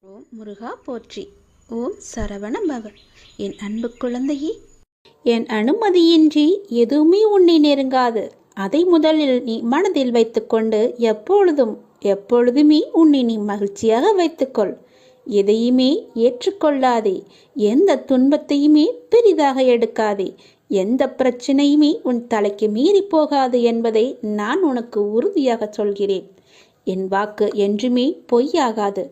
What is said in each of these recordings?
ஓம் முருகா போற்றி. ஓம் சரவண பவ. என் அன்பு குழந்தையே, என் அனுமதியின்றி எதுவுமே உன்னை நெருங்காது. அதை முதலில் நீ மனதில் வைத்துக்கொண்டு எப்பொழுதுமே உன்னை நீ மகிழ்ச்சியாக வைத்துக்கொள். எதையுமே ஏற்றுக்கொள்ளாதே. எந்த துன்பத்தையுமே பெரிதாக எடுக்காதே. எந்த பிரச்சனையுமே உன் தலைக்கு மீறி போகாது என்பதை நான் உனக்கு உறுதியாக சொல்கிறேன். என் வாக்கு என்றுமே பொய்யாகாது.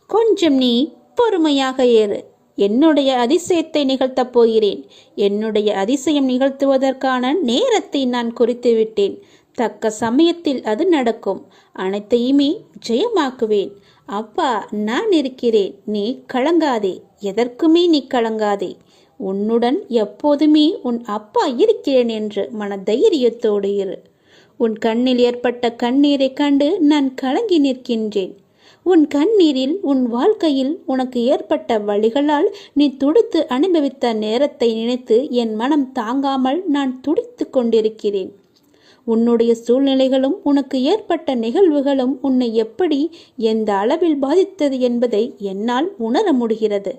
கொஞ்சம் நீ பொறுமையாக ஏறு. என்னுடைய அதிசயத்தை நிகழ்த்தப் போகிறேன். என்னுடைய அதிசயம் நிகழ்த்துவதற்கான நேரத்தை நான் குறித்து விட்டேன். தக்க சமயத்தில் அது நடக்கும். அனைத்தையுமே ஜெயமாக்குவேன். அப்பா நான் இருக்கிறேன். நீ கலங்காதே. எதற்குமே நீ கலங்காதே. உன்னுடன் எப்போதுமே உன் அப்பா இருக்கிறேன் என்று மன தைரியத்தோடு இரு. உன் கண்ணில் ஏற்பட்ட கண்ணீரை கண்டு நான் கலங்கி நிற்கின்றேன். உன் கண்ணீரில், உன் வாழ்க்கையில் உனக்கு ஏற்பட்ட வழிகளால் நீ துடித்து அனுபவித்த நேரத்தை நினைத்து என் மனம் தாங்காமல் நான் துடித்து கொண்டிருக்கிறேன். உன்னுடைய சூழ்நிலைகளும் உனக்கு ஏற்பட்ட நிகழ்வுகளும் உன்னை எப்படி, எந்த அளவில் பாதித்தது என்பதை என்னால் உணர முடிகிறது.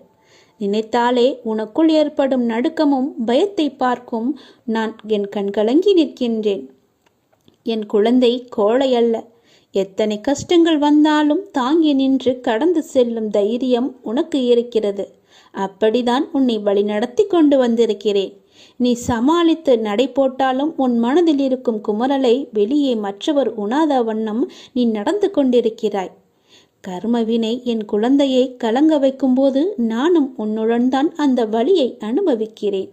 நினைத்தாலே உனக்குள் ஏற்படும் நடுக்கமும் பயத்தை பார்க்கும் நான் என் கண்கலங்கி நிற்கின்றேன். என் குழந்தை கோழை அல்ல. எத்தனை கஷ்டங்கள் வந்தாலும் தாங்கி நின்று கடந்து செல்லும் தைரியம் உனக்கு இருக்கிறது. அப்படிதான் உன்னை வழி நடத்தி கொண்டு வந்திருக்கிறேன். நீ சமாளித்து நடை போட்டாலும் உன் மனதில் இருக்கும் குமரலை வெளியே மற்றவர் உணாத வண்ணம் நீ நடந்து கொண்டிருக்கிறாய். கர்மவினை என் குழந்தையை கலங்க வைக்கும்போது நானும் உன்னுடன் தான் அந்த வலியை அனுபவிக்கிறேன்.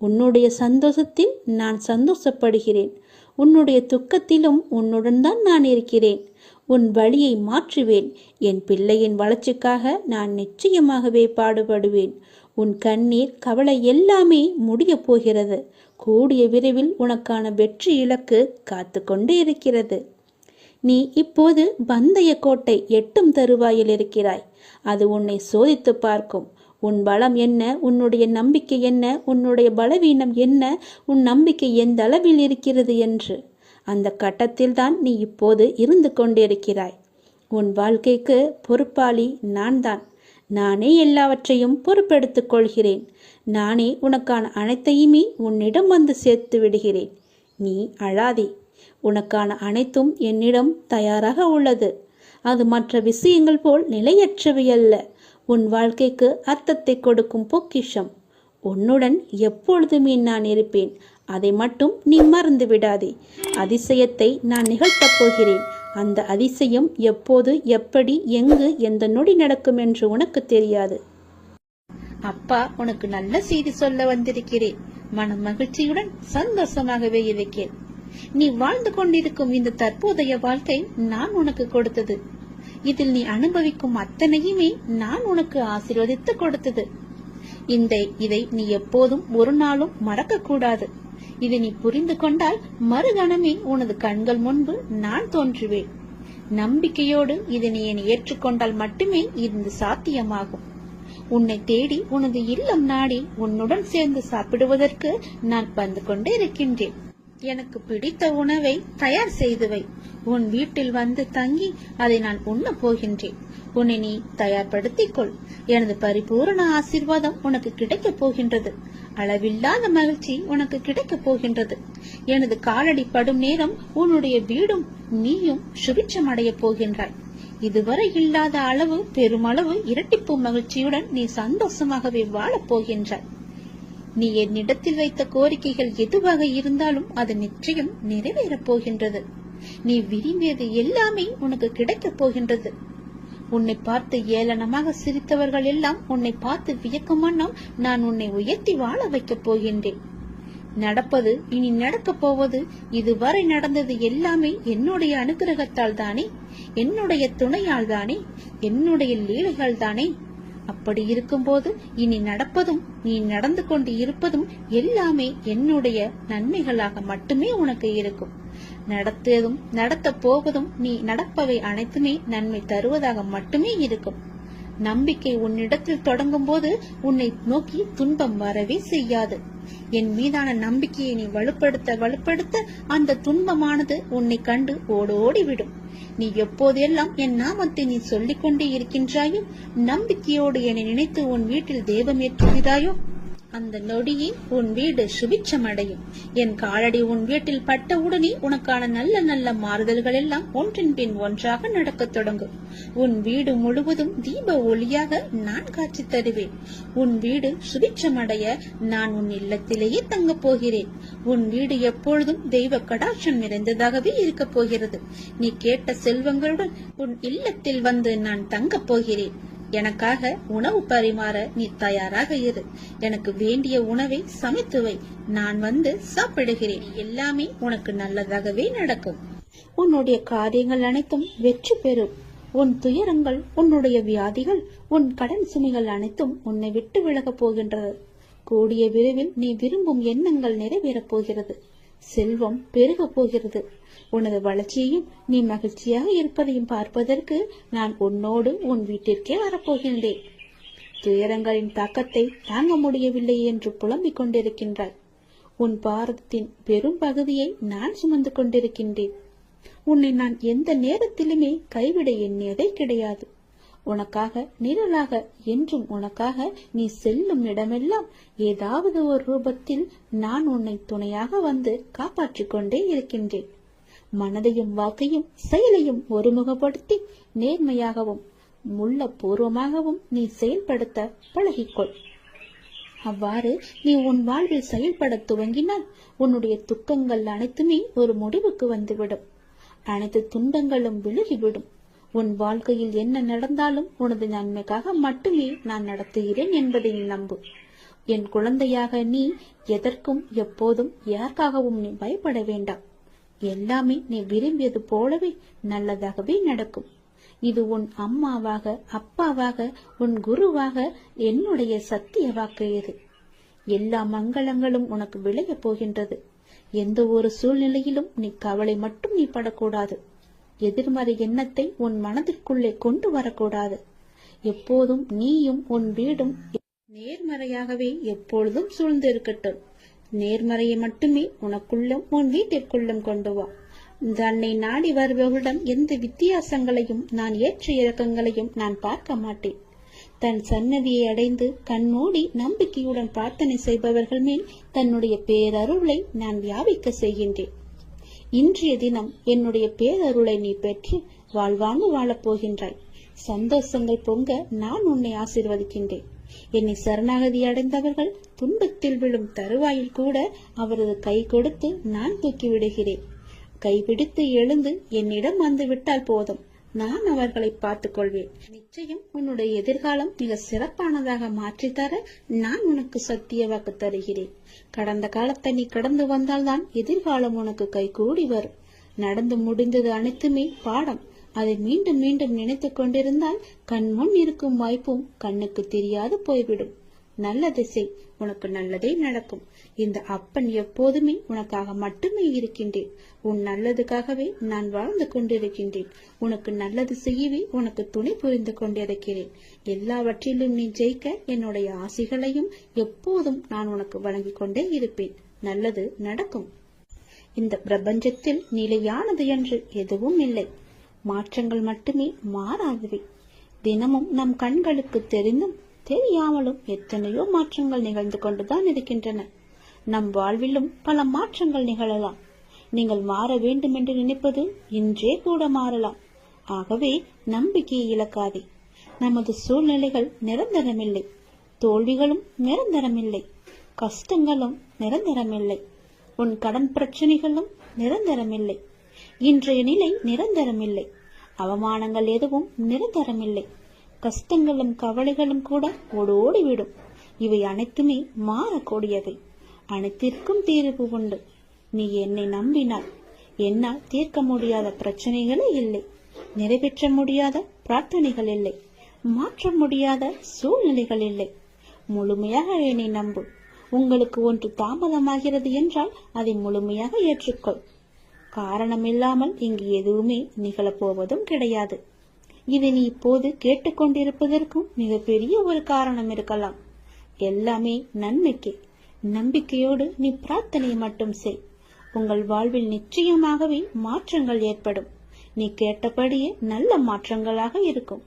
உன்னுடைய சந்தோஷத்தில் நான் சந்தோஷப்படுகிறேன். உன்னுடைய துக்கத்திலும் உன்னுடன் தான் நான் இருக்கிறேன். உன் வழியை மாற்றுவேன். என் பிள்ளையின் வளர்ச்சிக்காக நான் நிச்சயமாகவே பாடுபடுவேன். உன் கண்ணீர், கவலை எல்லாமே முடிய போகிறது. கூடிய விரைவில் உனக்கான வெற்றி இலக்கு காத்து கொண்டு இருக்கிறது. நீ இப்போது பந்தய கோட்டை எட்டும் தருவாயில் இருக்கிறாய். அது உன்னை சோதித்து பார்க்கும். உன் பலம் என்ன, உன்னுடைய நம்பிக்கை என்ன, உன்னுடைய பலவீனம் என்ன, உன் நம்பிக்கை எந்த அளவில் இருக்கிறது என்று. அந்த கட்டத்தில் தான் நீ இப்போது இருந்து கொண்டிருக்கிறாய். உன் வாழ்க்கைக்கு பொறுப்பாளி நான் தான். நானே எல்லாவற்றையும் பொறுப்பெடுத்துக் கொள்கிறேன். நானே உனக்கான அனைத்தையுமே உன்னிடம் வந்து சேர்த்து விடுகிறேன். நீ அழாதே. உனக்கான அனைத்தும் என்னிடம் தயாராக உள்ளது. அது மற்ற விஷயங்கள் போல் நிலையற்றவை அல்ல. உன் வாழ்க்கைக்கு அர்த்தத்தை கொடுக்கும் பொக்கிஷம். உன்னுடன் எப்பொழுதுமே நான் இருப்பேன். அதை மட்டும் நீ மறந்து விடாதே. அதிசயத்தை நான் நிகழ்த்தப் போகிறேன். அந்த அதிசயம் எப்போது, எப்படி, எங்கு, எந்த நொடி நடக்கும் என்று உனக்கு தெரியாது. அப்பா உனக்கு நல்ல செய்தி சொல்ல வந்திருக்கிறேன். மன மகிழ்ச்சியுடன் சந்தோஷமாகவே இருக்கிறேன். நீ வாழ்ந்து கொண்டிருக்கும் இந்த தற்போதைய வாழ்க்கை நான் உனக்கு கொடுத்தது. இதில் நீ அனுபவிக்கும் அத்தனையுமே நான் உனக்கு ஆசீர்வதித்து கொடுத்தது. இதை நீ எப்போதும் ஒரு நாளும் மறக்க கூடாது. இதை நீ புரிந்து கொண்டால் மறுகணமே உனது கண்கள் முன்பு நான் தோன்றுவேன். நம்பிக்கையோடு இதை நீ ஏற்றுக்கொண்டால் மட்டுமே இது சாத்தியமாகும். உன்னை தேடி உனது இல்லம் நாடி உன்னுடன் சேர்ந்து சாப்பிடுவதற்கு நான் வந்து கொண்டே இருக்கின்றேன். எனக்கு பிடித்த உணவை தயார் செய்து வை. உன் வீட்டில் வந்து தங்கி அதை நான் உண்ண போகின்றேன். உன்னை நீ தயார்படுத்திக் கொள். எனது பரிபூரண ஆசீர்வாதம் உனக்கு கிடைக்கப் போகின்றது. அளவில்லாத மகிழ்ச்சி உனக்கு கிடைக்கப் போகின்றது. எனது காலடி படும் நேரம் உன்னுடைய வீடும் நீயும் சுபிட்சம் அடைய போகின்றாய். இதுவரை இல்லாத அளவு, பெருமளவு இரட்டிப்பு மகிழ்ச்சியுடன் நீ சந்தோஷமாகவே வாழப் போகின்றாய். நீ என்னிடத்தில் வைத்த கோரிக்கைகள் எதுவாக இருந்தாலும் அது நிச்சயம் நிறைவேறப் போகின்றது. நீ விரும்பியது எல்லாமே உனக்கு கிடைக்கப் போகின்றது. உன்னை பார்த்து ஏளனமாக சிரித்தவர்கள் எல்லாம் உன்னை பார்த்து வியக்கும் வண்ணம் நான் உன்னை உயர்த்தி வாழ வைக்கப் போகின்றேன். நடப்பது, இனி நடக்கப் போவது, இதுவரை நடந்தது எல்லாமே என்னுடைய அனுகிரகத்தால் தானே, என்னுடைய துணையால் தானே, என்னுடைய லீலைகள் தானே. அப்படி இருக்கும்போது இனி நடப்பதும் நீ நடந்து கொண்டு இருப்பதும் எல்லாமே என்னுடைய நன்மைகளாக மட்டுமே உனக்கு இருக்கும். நடத்ததும் நடத்த போவதும் நீ நடப்பவை அனைத்துமே நன்மை தருவதாக மட்டுமே இருக்கும். நம்பிக்கை உன்னிடத்தில் தொடங்கும் போது உன்னை நோக்கி துன்பம் வரவே செய்யாது. என் மீதான நம்பிக்கையை நீ வலுப்படுத்த அந்த துன்பமானது உன்னை கண்டு ஓடோடி விடும். நீ எப்போதெல்லாம் என் நாமத்தை நீ சொல்லிக் கொண்டே இருக்கின்றாயோ, நம்பிக்கையோடு என்னை நினைத்து உன் வீட்டில் தெய்வம் ஏற்றுகிறாயோ, அந்த நொடியே உன் வீடு சுபிட்சமடையும். என் காலடி உன் வீட்டில் பட்டவுடனே உனக்கான நல்ல நல்ல மாறுதல்கள் எல்லாம் ஒன்றின் பின் ஒன்றாக நடக்கத் தொடங்கும். உன் வீடு முழுவதும் தீப ஒளியாக நான் காட்சி தருவேன். உன் வீடு சுபிட்சமடைய நான் உன் இல்லத்திலேயே தங்கப் போகிறேன். உன் வீடு எப்பொழுதும் தெய்வ கடாட்சம் நிறைந்ததாகவே இருக்கப் போகிறது. நீ கேட்ட செல்வங்களுடன் உன் இல்லத்தில் வந்து நான் தங்கப் போகிறேன். எனக்காக உணவு பரிமாற நீ தயாராக இரு. எனக்கு வேண்டிய உணவை சமைத்து வை. நான் வந்து சாப்பிடுகிறேன். எல்லாமே உனக்கு நல்லதாகவே நடக்கும். உன்னுடைய காரியங்கள் அனைத்தும் வெற்றி பெறும். உன் துயரங்கள், உன்னுடைய வியாதிகள், உன் கடன் சுமைகள் அனைத்தும் உன்னை விட்டு விலகப் போகின்றது. கூடிய விரைவில் நீ விரும்பும் எண்ணங்கள் நிறைவேறப் போகிறது. செல்வம் பெருகப் போகிறது. உனது வளர்ச்சியையும் நீ மகிழ்ச்சியாக இருப்பதையும் பார்ப்பதற்கு நான் உன்னோடு உன் வீட்டிற்கே வரப்போகின்றேன். துயரங்களின் தாக்கத்தை தாங்க முடியவில்லை என்று புலம்பிக் கொண்டிருக்கின்றாய். உன் பாரதத்தின் பெரும் பகுதியை நான் சுமந்து கொண்டிருக்கின்றேன். உன்னை நான் எந்த நேரத்திலுமே கைவிட எண்ணியதே கிடையாது. உனக்காக நிழலாக என்றும் உனக்காக நீ செல்லும் இடமெல்லாம் ஏதாவது ஒரு ரூபத்தில் நான் உன்னை துணையாக வந்து காப்பாற்றிக் கொண்டே இருக்கின்றேன். மனதையும் வாக்கையும் செயலையும் ஒருமுகப்படுத்தி நேர்மையாகவும் முள்ளப்பூர்வமாகவும் நீ செயல்படுத்த பழகிக்கொள். அவ்வாறு நீ உன் வாழ்வில் செயல்பட துவங்கினால் உன்னுடைய துக்கங்கள் அனைத்துமே ஒரு முடிவுக்கு வந்துவிடும். அனைத்து துன்பங்களும் விலகிவிடும். உன் வாழ்க்கையில் என்ன நடந்தாலும் உனது நன்மைக்காக மட்டுமே நான் நடத்துகிறேன் என்பதை நீ நம்பு. என் குழந்தையாக நீ எதற்கும் எப்போதும் யாருக்காகவும் நீ பயப்பட வேண்டாம். எல்லாமே நீ விரும்பியது போலவே நல்லதாகவே நடக்கும். இது உன் அம்மாவாக, அப்பாவாக, உன் குருவாக என்னுடைய சத்திய வாக்கு. இது எல்லா மங்களங்களும் உனக்கு விளையப் போகின்றது. எந்த ஒரு சூழ்நிலையிலும் நீ கவலை மட்டும் நீ படக்கூடாது. எதிர்மறை எண்ணத்தை உன் மனதிற்குள்ளே கொண்டு வரக்கூடாது. எப்போதும் நீயும் உன் வீடும் நேர்மறையாகவே எப்பொழுதும் சூழ்ந்து இருக்கட்டும். நேர்மறையை மட்டுமே உனக்குள்ளும் உன் வீட்டிற்குள்ளும் கொண்டு வா. தன்னை நாடி வருபவர்களிடம் எந்த வித்தியாசங்களையும் நான் ஏற்ற இறக்கங்களையும் நான் பார்க்க மாட்டேன். தன் சன்னதியை அடைந்து கண்மூடி நம்பிக்கையுடன் பிரார்த்தனை செய்பவர்கள் மேல் தன்னுடைய பேரருளை நான் வியாபிக்க செய்கின்றேன். இன்றைய தினம் என்னுடைய பேரருளை நீ பெற்று வாழ்வாங்கு வாழப் போகின்றாய். சந்தோஷங்கள் பொங்க நான் உன்னை ஆசீர்வதிக்கின்றேன். என்னை சரணாகதி அடைந்தவர்கள் துன்பத்தில் விழும் தருவாயில் கூட அவரது கை கொடுத்து நான் தூக்கி விடுகிறேன். கைபிடித்து எழுந்து என்னிடம் வந்து விட்டால் போதும், நான் அவர்களை பார்த்துக் கொள்வேன். நிச்சயம் உன்னுடைய எதிர்காலம் மிக சிறப்பானதாக மாற்றித்தர நான் உனக்கு சத்திய வாக்கு தருகிறேன். கடந்த காலத்தை நீ கடந்து வந்தால்தான் எதிர்காலம் உனக்கு கை கூடி வரும். நடந்து முடிந்தது அனைத்துமே பாடம். அதை மீண்டும் மீண்டும் நினைத்துக் கொண்டிருந்தால் கண்முன் இருக்கும் வாய்ப்பும் கண்ணுக்கு தெரியாது போய்விடும். நல்ல திசை, உனக்கு நல்லதே நடக்கும். இந்த அப்பன் எப்போதுமே உனக்காக மட்டுமே இருக்கின்றேன். உன் நல்லதுக்காகவே நான் வாழ்ந்து கொண்டிருக்கின்றேன். உனக்கு நல்லது செய்யவே உனக்கு துணை புரிந்து கொண்டிருக்கிறேன். எல்லாவற்றிலும் நீ ஜெயிக்க என்னுடைய ஆசைகளையும் எப்போதும் நான் உனக்கு வழங்கிக் கொண்டே இருப்பேன். நல்லது நடக்கும். இந்த பிரபஞ்சத்தில் நிலையானது என்று எதுவும் இல்லை. மாற்றங்கள் மட்டுமே மாறாதவை. தினமும் நம் கண்களுக்கு தெரிந்தும் தெரியாமலும் எத்தனையோ மாற்றங்கள் நிகழ்ந்து கொண்டுதான் இருக்கின்றன. நம் வாழ்விலும் பல மாற்றங்கள் நிகழலாம். நீங்கள் மாற வேண்டும் என்று நினைப்பது இன்றே கூட மாறலாம். ஆகவே நம்பிக்கையை இழக்காதே. நமது சூழ்நிலைகள் நிரந்தரமில்லை. தோல்விகளும் நிரந்தரமில்லை. கஷ்டங்களும் நிரந்தரமில்லை. உன் கடன் பிரச்சனைகளும் நிரந்தரமில்லை. இன்றைய நிலை நிரந்தரமில்லை. அவமானங்கள் எதுவும் நிரந்தரமில்லை. கஷ்டங்களும் கவலைகளும் கூட ஓடோடிவிடும். இவை அனைத்துமே மாறக்கூடியவை. அனைத்திற்கும் தீர்வு உண்டு. நீ என்னை நம்பினால் என்னால் தீர்க்க முடியாத பிரச்சனைகளே இல்லை. நிறைவேற்ற முடியாத பிரார்த்தனைகள் இல்லை. மாற்ற முடியாத சூழ்நிலைகள் இல்லை. முழுமையாக என்னை நம்பு. உங்களுக்கு ஒன்று தாமதமாகிறது என்றால் அதை முழுமையாக ஏற்றுக்கொள். காரணமில்லாமல் இங்கு எதுவுமே நிகழப்போவதும் கிடையாது. இதை நீ இப்போது கேட்டுக்கொண்டிருப்பதற்கும் மிகப்பெரிய ஒரு காரணம் இருக்கலாம். எல்லாமே நன்மைக்கு. நம்பிக்கையோடு நீ பிரார்த்தனை மட்டும் செய். உங்கள் வாழ்வில் நிச்சயமாகவே மாற்றங்கள் ஏற்படும். நீ கேட்டபடியே நல்ல மாற்றங்களாக இருக்கும்.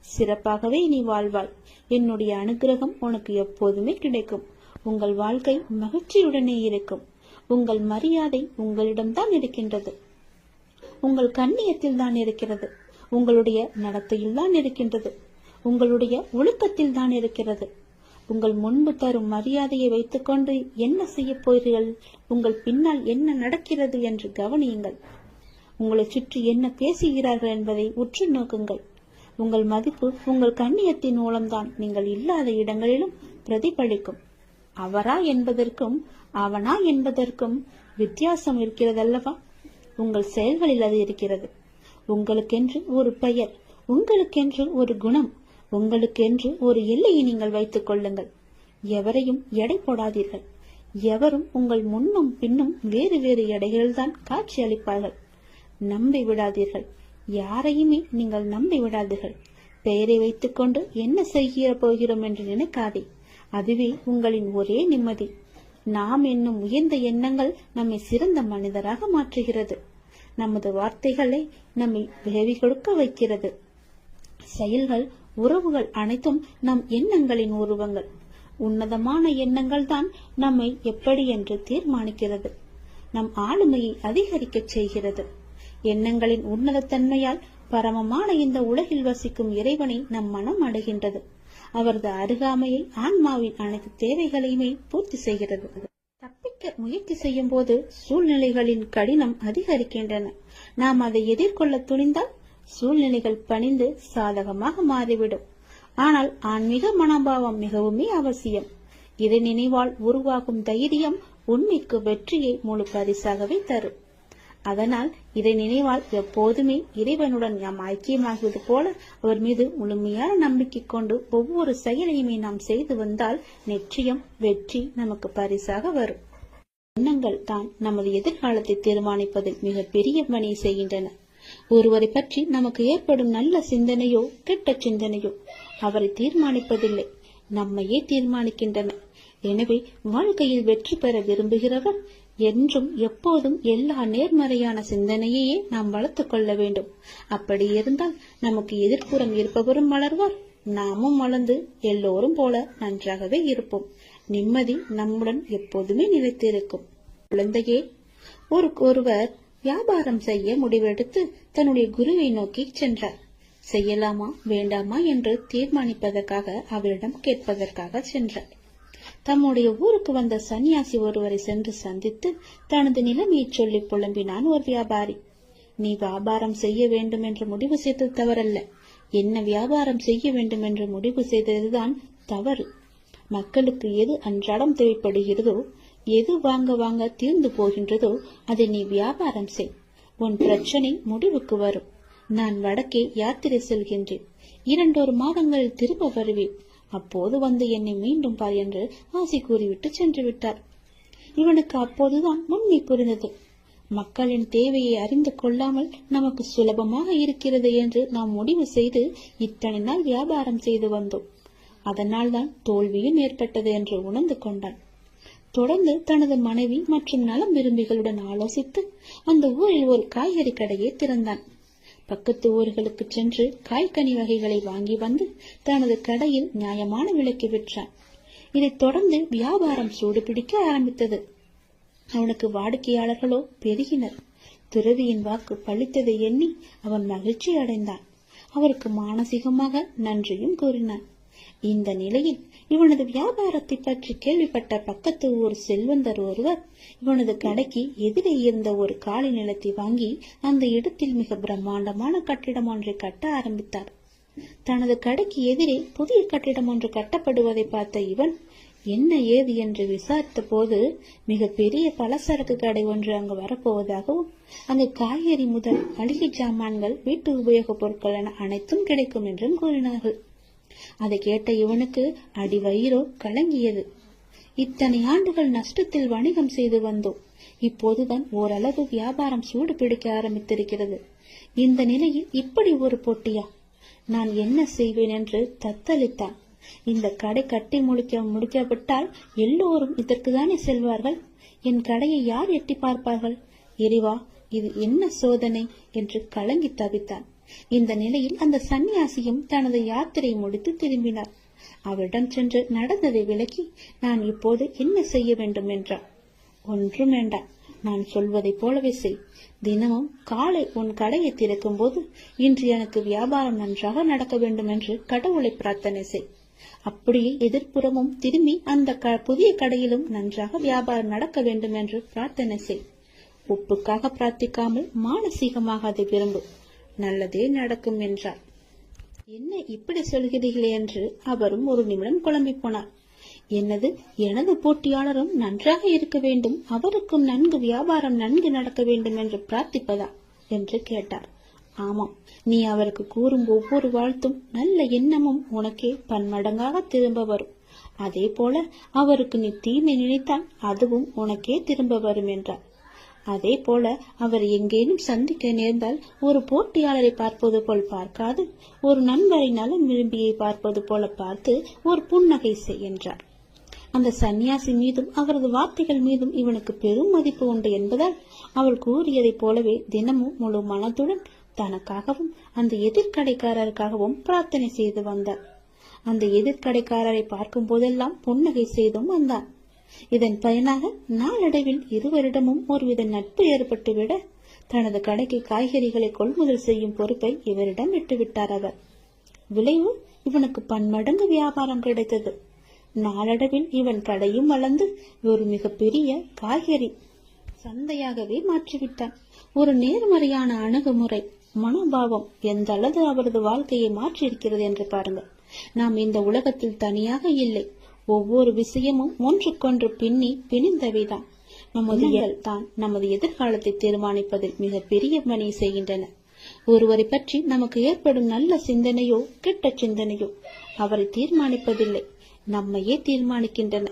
சிறப்பாகவே நீ வாழ்வாய். என்னுடைய அனுகிரகம் உனக்கு எப்போதுமே கிடைக்கும். உங்கள் வாழ்க்கை மகிழ்ச்சியுடனே இருக்கும். உங்கள் மரியாதை உங்களிடம்தான் இருக்கின்றது. உங்கள் கண்ணியத்தில் தான் இருக்கிறது. உங்களுடைய நடத்தையில் தான் இருக்கின்றது. உங்களுடைய ஒழுக்கத்தில் தான் இருக்கிறது. உங்கள் முன்பு தரும் மரியாதையை வைத்துக்கொண்டு என்ன செய்ய போகிறீர்கள்? உங்கள் பின்னால் என்ன நடக்கிறது என்று கவனியுங்கள். உங்களை சுற்றி என்ன பேசுகிறார்கள் என்பதை உற்று நோக்குங்கள். உங்கள் மதிப்பு உங்கள் கண்ணியத்தின் மூலம்தான் நீங்கள் இல்லாத இடங்களிலும் பிரதிபலிக்கும். அவரா என்பதற்கும் அவனா என்பதற்கும் வித்தியாசம் இருக்கிறதல்லவா? உங்கள் செயல்களில் அது இருக்கிறது. உங்களுக்கென்று ஒரு பெயர், உங்களுக்கென்று ஒரு குணம், உங்களுக்கென்று ஒரு எல்லையை நீங்கள் வைத்துக் கொள்ளுங்கள். எவரையும் எடை போடாதீர்கள். எவரும் உங்கள் முன்னும் பின்னும் வேறு வேறு எடைகள்தான் காட்சி அளிப்பார்கள். நம்பி விடாதீர்கள். யாரையுமே நீங்கள் நம்பி விடாதீர்கள். பெயரை வைத்துக்கொண்டு என்ன செய்ய போகிறோம் என்று நினைக்காதே. அதுவே உங்களின் ஒரே நிம்மதி. நாம் என்னும் உயர்ந்த எண்ணங்கள் நம்மை சிறந்த மனிதராக மாற்றுகிறது. நமது வார்த்தைகளை நம்மை விரைவி கொடுக்க வைக்கிறது. செயல்கள், உறவுகள் அனைத்தும் நம் எண்ணங்களின் உருவங்கள். உன்னதமான எண்ணங்கள் தான் நம்மை எப்படி என்று தீர்மானிக்கிறது. நம் ஆளுமையை அதிகரிக்க செய்கிறது. எண்ணங்களின் உன்னதத்தன்மையால் பரமமான இந்த உலகில் வசிக்கும் இறைவனை நம் மனம் அடைகின்றது. அவரது அருகாமையை ஆன்மாவின் அனைத்து தேவைகளையுமே பூர்த்தி செய்கிறது. தப்பிக்க முயற்சி செய்யும் போது சூழ்நிலைகளின் கடினம் அதிகரிக்கின்றன. நாம் அதை எதிர்கொள்ள துணிந்தால் சூழ்நிலைகள் பணிந்து சாதகமாக மாறிவிடும். ஆனால் ஆன்மீக மனோபாவம் மிகவுமே அவசியம். இறை நினைவால் உருவாகும் தைரியம் உண்மைக்கு வெற்றியை முழு பரிசாகவே தரும். அதனால் இறை நினைவால் எப்போதுமே இறைவனுடன் நாம் ஐக்கியமாகுவது போல அவர் மீது முழுமையான நம்பிக்கை கொண்டு ஒவ்வொரு செயலையுமே நாம் செய்து வந்தால் நிச்சயம் வெற்றி நமக்கு பரிசாக வரும். எண்ணங்கள் தான் நமது எதிர்காலத்தை தீர்மானிப்பதில் மிக பெரிய பணியை செய்கின்றன. ஒருவரை பற்றி நமக்கு ஏற்படும் நல்ல சிந்தனையோ கெட்ட சிந்தனையோ அவரை தீர்மானிப்பதில்லை, நம்மையே தீர்மானிக்கின்றன. எனவே வாழ்க்கையில் வெற்றி பெற விரும்புகிறவர் என்றும் எப்போதும் எல்லா நேர்மறையான சிந்தனையையே நாம் வளர்த்துக் கொள்ள வேண்டும். அப்படி இருந்தால் நமக்கு எதிர்ப்புறம் இருப்பவரும் வளர்வார், நாமும் வளர்ந்து எல்லோரும் போல நன்றாகவே இருப்போம். நிம்மதி நம்முடன் எப்போதுமே நிலைத்திருக்கும். குழந்தையே, ஒருவர் வியாபாரம் செய்ய முடிவெடுத்து தன்னுடைய குருவை நோக்கி சென்றார். செய்யலாமா வேண்டாமா என்று தீர்மானிப்பதற்காக அவரிடம் கேட்பதற்காக சென்றார். தம்முடைய ஊருக்கு வந்த சன்னியாசி ஒருவரை சென்று சந்தித்து தனது நிலைமையை சொல்லி புலம்பினான் ஒரு வியாபாரி. நீ வியாபாரம் செய்ய வேண்டும் என்று முடிவு செய்தது தவறல்ல, என்ன வியாபாரம் செய்ய வேண்டும் என்று முடிவு செய்ததுதான் தவறு. மக்களுக்கு எது அன்றாடம் தேவைப்படுகிறதோ, எது வாங்க தீர்ந்து போகின்றதோ அதை நீ வியாபாரம் செய். உன் பிரச்சனை முடிவுக்கு வரும். நான் வடக்கே யாத்திரை செல்கின்றேன். 2 மாதங்களில் திரும்ப வருவேன். அப்போது வந்து என்னை மீண்டும் பார் என்று ஆசை கூறிவிட்டு சென்று விட்டார். இவனுக்கு அப்போதுதான் உண்மை புரிந்தது. மக்களின் தேவையை அறிந்து கொள்ளாமல் நமக்கு சுலபமாக இருக்கிறது என்று நாம் முடிவு செய்து இத்தனை நாள் வியாபாரம் செய்து வந்தோம். அதனால் தான் தோல்வியும் ஏற்பட்டது என்று உணர்ந்து கொண்டான். தொடர்ந்து தனது மனைவி மற்றும் நலம் விரும்பிகளுடன் ஆலோசித்து அந்த ஊரில் ஒரு காய்கறி கடையை திறந்தான். பக்கத்து ஊர்களுக்கு சென்று காய்கனி வகைகளை வாங்கி வந்து தனது கடையில் நியாயமான விலைக்கு விற்றான். இதைத் தொடர்ந்து வியாபாரம் சூடு பிடிக்க ஆரம்பித்தது. அவனுக்கு வாடிக்கையாளர்களோ பெருகினர். துறவியின் வாக்கு பழித்ததை எண்ணி அவன் மகிழ்ச்சி அடைந்தான். அவருக்கு மானசீகமாக நன்றியும் கூறினான். இந்த நிலையில் இவனது வியாபாரத்தை பற்றி கேள்விப்பட்ட பக்கத்து ஊர் செல்வந்தர் ஒருவர் இவனது கடைக்கு எதிரே இருந்த ஒரு காலி நிலத்தை வாங்கி அந்த இடத்தில் மிக பிரம்மாண்டமான கட்டிடம் ஒன்றை கட்ட ஆரம்பித்தார். தனது கடைக்கு எதிரே புதிய கட்டிடம் ஒன்று கட்டப்படுவதை பார்த்த இவன் என்ன ஏது என்று விசாரித்த போது மிக பெரிய பலசரக்கு கடை ஒன்று அங்கு வரப்போவதாகவும் அங்கு காய்கறி முதல் மளிகை சாமான்கள், வீட்டு உபயோக பொருட்கள் என அனைத்தும் கிடைக்கும் என்றும் கூறினார்கள். அதை கேட்ட இவனுக்கு அடி வயிறோ கலங்கியது. இத்தனை ஆண்டுகள் நஷ்டத்தில் வணிகம் செய்து வந்தோம். இப்போதுதான் ஓரளவு வியாபாரம் சூடு பிடிக்க ஆரம்பித்திருக்கிறது. இந்த நிலையில் இப்படி ஒரு போட்டியா? நான் என்ன செய்வேன் என்று தத்தளித்தான். இந்த கடை கட்டி முடிக்கப்பட்டால் எல்லோரும் இதற்குதானே செல்வார்கள். என் கடையை யார் எட்டி பார்ப்பார்கள்? இறைவா, இது என்ன சோதனை என்று கலங்கி தவித்தான். இந்த நிலையில் அந்த சன்னியாசியும் தனது யாத்திரை முடித்து திரும்பினார். அவரிடம் சென்று நடந்ததை விளக்கி, நான் இப்போது என்ன செய்ய வேண்டும் என்றார். ஒன்றும் வேண்டாம், நான் சொல்வதை போலவே செய். தினமும் காலை உன் கடையை திறக்கும் போது, இன்று எனக்கு வியாபாரம் நன்றாக நடக்க வேண்டும் என்று கடவுளை பிரார்த்தனை செய். அப்படியே எதிர்ப்புறமும் திரும்பி அந்த புதிய கடையிலும் நன்றாக வியாபாரம் நடக்க வேண்டும் என்று பிரார்த்தனை செய். ஒப்புக்காக பிரார்த்திக்காமல் மானசீகமாக அதை விரும்பு, நல்லதே நடக்கும் என்றார். என்ன இப்படி சொல்கிறீர்களே என்று அவரும் ஒரு நிமிடம் குழம்பி போனார். என்னது, எனது போட்டியாளரும் நன்றாக இருக்க வேண்டும், அவருக்கும் நன்கு வியாபாரம் நன்கு நடக்க வேண்டும் என்று பிரார்த்திப்பதா என்று கேட்டார். ஆமாம், நீ அவருக்கு கூறும் ஒவ்வொரு வாழ்த்தும் நல்ல எண்ணமும் உனக்கே பன்மடங்காக திரும்ப வரும். அதே போல அவருக்கு நீ தீமை நினைத்தால் அதுவும் உனக்கே திரும்ப வரும் என்றார். அதே போல அவர் எங்கேனும் சந்திக்க நேர்ந்தால் ஒரு போட்டியாளரை பார்ப்பது போல் பார்க்காது, ஒரு நண்பரை நலம் விரும்பியை பார்ப்பது போல பார்த்து ஒரு புன்னகை செய் என்றார். அந்த சன்னியாசி மீதும் அவரது வார்த்தைகள் மீதும் இவனுக்கு பெரும் மதிப்பு உண்டு என்பதால் அவர் கூறியதை போலவே தினமும் முழு மனத்துடன் தனக்காகவும் அந்த எதிர்கடைக்காரருக்காகவும் பிரார்த்தனை செய்து வந்தார். அந்த எதிர்கடைக்காரரை பார்க்கும் போதெல்லாம் புன்னகை செய்தும் வந்தார். இதன் பயனாக நாளடைவில் இருவரிடமும் ஒருவித நட்பு ஏற்பட்டுவிட தனது கடைக்கு காய்கறிகளை கொள்முதல் செய்யும் பொறுப்பை இவரிடம் விட்டுவிட்டார் அவர். விளைவு, இவனுக்கு பன்மடங்கு வியாபாரம் கிடைத்தது. நாளடைவில் இவன் கடையும் வளர்ந்து ஒரு மிகப்பெரிய காய்கறி சந்தையாகவே மாற்றிவிட்டான். ஒரு நேர்மறையான அணுகுமுறை, மனோபாவம் எந்த அளவு அவரது வாழ்க்கையை மாற்றியிருக்கிறது என்று பாருங்கள். நாம் இந்த உலகத்தில் தனியாக இல்லை. ஒவ்வொரு விஷயமும் ஒன்றுக்கொன்று பிணிந்தவைதான். நமது தான் நமது எதிர்காலத்தை தீர்மானிப்பதில் மிக பெரிய பணியை செய்கின்றன. ஒருவரை பற்றி நமக்கு ஏற்படும் நல்ல சிந்தனையோ கெட்ட சிந்தனையோ அவரை தீர்மானிப்பதில்லை, நம்மையே தீர்மானிக்கின்றன.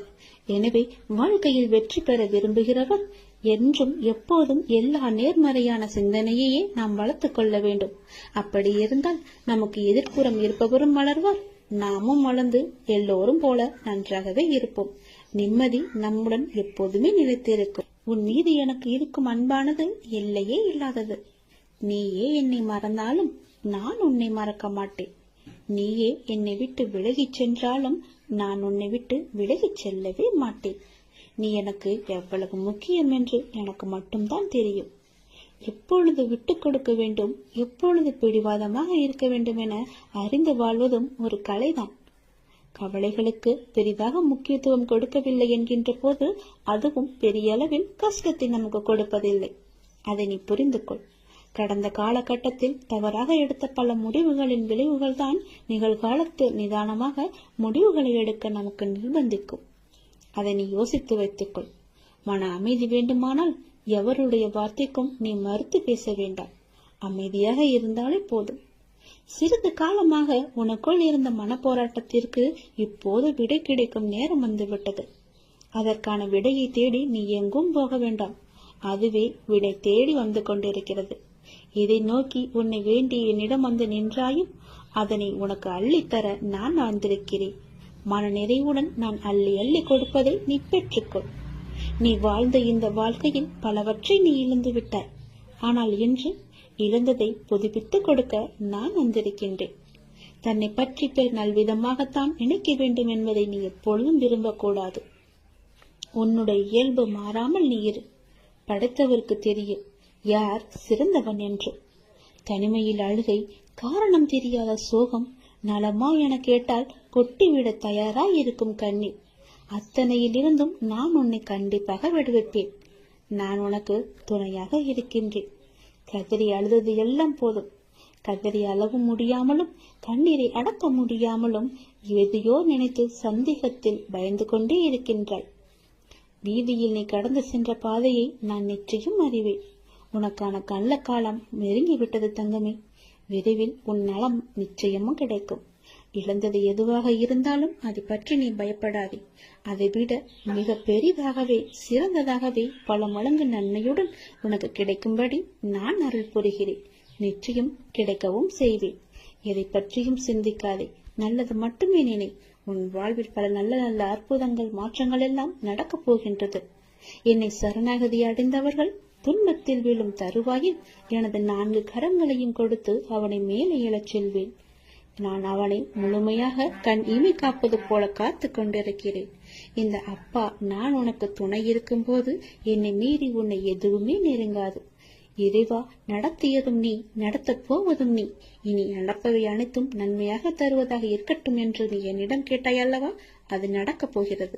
எனவே வாழ்க்கையில் வெற்றி பெற விரும்புகிறவர் என்றும் எப்போதும் எல்லா நேர்மறையான சிந்தனையே நாம் வளர்த்துக் கொள்ள வேண்டும். அப்படி இருந்தால் நமக்கு எதிர்ப்புறம் இருப்பவரும் வளர்வார், நாமும் வளர்ந்து எல்லோரும் போல நன்றாகவே இருப்போம். நிம்மதி நம்முடன் எப்போதுமே நிலைத்திருக்கும். உன் மீது எனக்கு இருக்கும் அன்பானது எல்லையே இல்லாதது. நீயே என்னை மறந்தாலும் நான் உன்னை மறக்க மாட்டேன். நீயே என்னை விட்டு விலகிச் சென்றாலும் நான் உன்னை விட்டு விலகிச் செல்லவே மாட்டேன். நீ எனக்கு எவ்வளவு முக்கியம் என்று எனக்கு மட்டும்தான் தெரியும். எப்பொழுது விட்டு கொடுக்க வேண்டும், எப்பொழுது பிடிவாதமாக இருக்க வேண்டும் என அறிந்து வாழ்வதும் ஒரு கலைதான். கவலைகளுக்கு பெரிதாக முக்கியத்துவம் கொடுக்கவில்லை என்கின்ற போது அதுவும் பெரிய அளவில் கஷ்டத்தை நமக்கு கொடுப்பதில்லை. அதை நீ புரிந்து கொள். கடந்த காலகட்டத்தில் தவறாக எடுத்த பல முடிவுகளின் விளைவுகள் தான் நிகழ்காலத்தில் நிதானமாக முடிவுகளை எடுக்க நமக்கு நிர்பந்திக்கும். அதை நீ யோசித்து வைத்துக்கொள். மன அமைதி வேண்டுமானால் எவருடைய வார்த்தைக்கும் நீ மறுத்து பேச வேண்டாம். அமைதியாக இருந்தாலே போதும். சிறிது காலமாக உனக்குள் இருந்த மனப்போராட்டத்திற்கு இப்போது விடை கிடைக்கும் நேரம் வந்துவிட்டது. அதற்கான விடையை தேடி நீ எங்கும் போக வேண்டாம். அதுவே விடை தேடி வந்து கொண்டிருக்கிறது. இதை நோக்கி உன்னை வேண்டிய என்னிடம் வந்து நின்றாயும் அதனை உனக்கு அள்ளித்தர நான் வந்திருக்கிறேன். மன நிறைவுடன் நான் அள்ளி அள்ளி கொடுப்பதை நீ பெற்றுக்கொள். நீ வாழ்ந்த இந்த வாழ்க்கையில் பலவற்றை நீ இழந்து விட்டாய். ஆனால் இன்று இழந்ததை புதுப்பித்துக் கொடுக்க நான் வந்திருக்கின்றேன். தன்னை பற்றி பேர் நல்விதமாகத்தான் நினைக்க வேண்டும் என்பதை நீ எப்பொழுதும் விரும்பக்கூடாது. உன்னுடைய இயல்பு மாறாமல் நீ இரு. படைத்தவருக்கு தெரியும் யார் சிறந்தவன் என்று. தனிமையில் அழுகை, காரணம் தெரியாத சோகம், நலமா என கேட்டால் கொட்டிவிட தயாராய் இருக்கும் கண்ணீர், அத்தனையிலிருந்தும் நான் உன்னை கண்டிப்பாக விடுவிப்பேன். நான் உனக்கு துணையாக இருக்கின்றேன். கதறி அழுதது எல்லாம் போதும். கதறி அளவு முடியாமலும் கண்ணீரை அடக்க முடியாமலும் எதையோ நினைத்து சந்தேகத்தில் பயந்து கொண்டே இருக்கின்றாய். வீதியில் நீ கடந்து சென்ற பாதையை நான் நிச்சயம் அறிவேன். உனக்கான கள்ள காலம் நெருங்கிவிட்டது தங்கமே. விரைவில் உன் நலம் நிச்சயமும் கிடைக்கும். இழந்தது எதுவாக இருந்தாலும் அதை பற்றி நீ பயப்படாதே. அதை விட மிக பெரிதாகவே சிறந்ததாகவே பல மடங்கு நன்மையுடன் உனக்கு கிடைக்கும்படி நான் அருள் புரிகிறேன். நிச்சயம் கிடைக்கவும் செய்வேன். எதை பற்றியும் சிந்திக்காதே. நல்லது மட்டுமே நினை. உன் வாழ்வில் பல நல்ல நல்ல அற்புதங்கள் மாற்றங்கள் எல்லாம் நடக்கப் போகின்றது. என்னை சரணாகதி அடைந்தவர்கள் துன்பத்தில் விழும் தருவாயில் எனது 4 கரங்களையும் கொடுத்து அவனை மேலே எழச் செல்வேன். நான் அவனை முழுமையாக கண் இமை காப்பது போல காத்து கொண்டிருக்கிறேன். இந்த அப்பா நான் உனக்கு துணை இருக்கும் போது என்னை மீறி உன்னை எதுவுமே நெருங்காது. இறைவா, நடத்தியதும் நீ, நடத்தப் போவதும் நீ. இனி நடப்பவை அனைத்தும் நன்மையாக தருவதாக இருக்கட்டும் என்று நீ என்னிடம் கேட்டாய் அல்லவா? அது நடக்கப் போகிறது.